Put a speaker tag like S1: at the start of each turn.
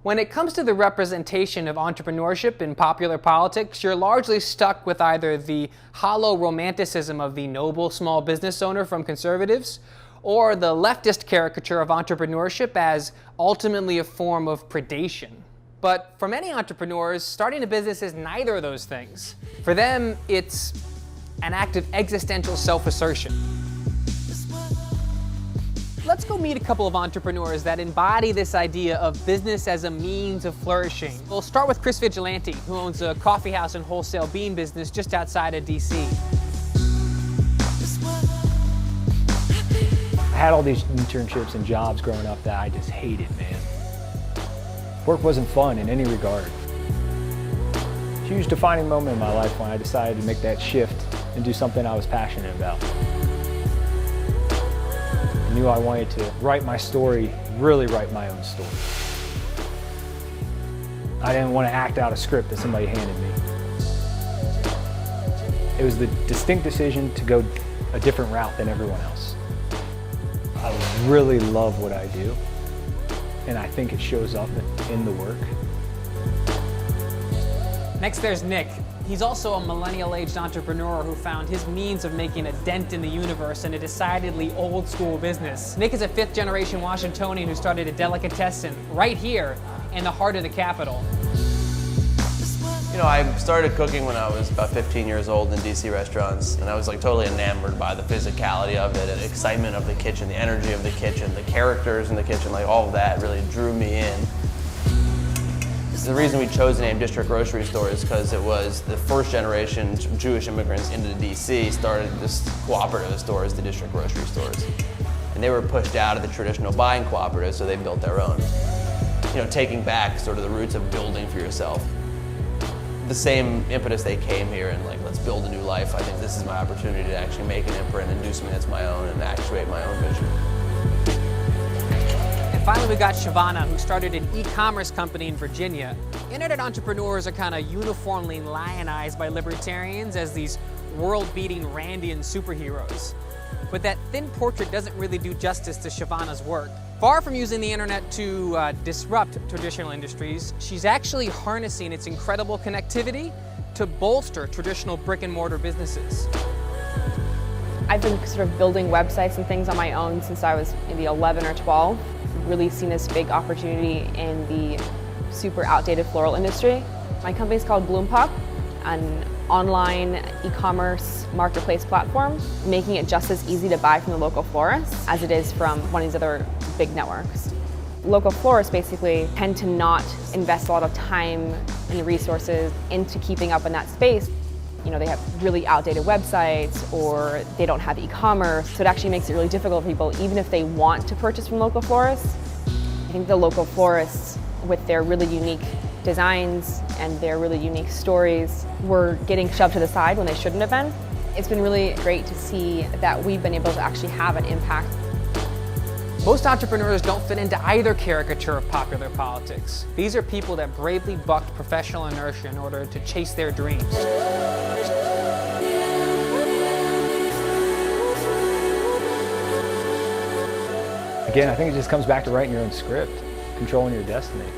S1: When it comes to the representation of entrepreneurship in popular politics, you're largely stuck with either the hollow romanticism of the noble small business owner from conservatives, or the leftist caricature of entrepreneurship as ultimately a form of predation. But for many entrepreneurs, starting a business is neither of those things. For them, it's an act of existential self-assertion. Let's go meet a couple of entrepreneurs that embody this idea of business as a means of flourishing. We'll start with Chris Viligante, who owns a coffee house and wholesale bean business just outside of DC.
S2: I had all these internships and jobs growing up that I just hated, man. Work wasn't fun in any regard. Huge defining moment in my life when I decided to make that shift and do something I was passionate about. I knew I wanted to write my story, really write my own story. I didn't want to act out a script that somebody handed me. It was the distinct decision to go a different route than everyone else. I really love what I do, and I think it shows up in the work.
S1: Next, there's Nick. He's also a millennial-aged entrepreneur who found his means of making a dent in the universe in a decidedly old-school business. Nick is a fifth-generation Washingtonian who started a delicatessen right here in the heart of the capital.
S3: You know, I started cooking when I was about 15 years old in DC restaurants, and I was like totally enamored by the physicality of it and excitement of the kitchen, the energy of the kitchen, the characters in the kitchen, like all of that really drew me in. The reason we chose the name District Grocery Store is because it was the first generation Jewish immigrants into DC started this cooperative of stores, the District Grocery Stores. And they were pushed out of the traditional buying cooperative, so they built their own. You know, taking back sort of the roots of building for yourself. The same impetus they came here and like, let's build a new life. I think this is my opportunity to actually make an imprint and do something that's my own and actuate my own vision.
S1: Finally, we got Shavana, who started an e-commerce company in Virginia. Internet entrepreneurs are kind of uniformly lionized by libertarians as these world-beating Randian superheroes. But that thin portrait doesn't really do justice to Shavana's work. Far from using the internet to disrupt traditional industries, she's actually harnessing its incredible connectivity to bolster traditional brick-and-mortar businesses.
S4: I've been sort of building websites and things on my own since I was maybe 11 or 12. Really seen this big opportunity in the super outdated floral industry. My company is called Bloom Pop, an online e-commerce marketplace platform, making it just as easy to buy from the local florist as it is from one of these other big networks. Local florists basically tend to not invest a lot of time and resources into keeping up in that space. You know, they have really outdated websites or they don't have e-commerce, so it actually makes it really difficult for people, even if they want to purchase from local florists. I think the local florists, with their really unique designs and their really unique stories, were getting shoved to the side when they shouldn't have been. It's been really great to see that we've been able to actually have an impact.
S1: Most entrepreneurs don't fit into either caricature of popular politics. These are people that bravely bucked professional inertia in order to chase their dreams.
S2: Again, I think it just comes back to writing your own script, controlling your destiny.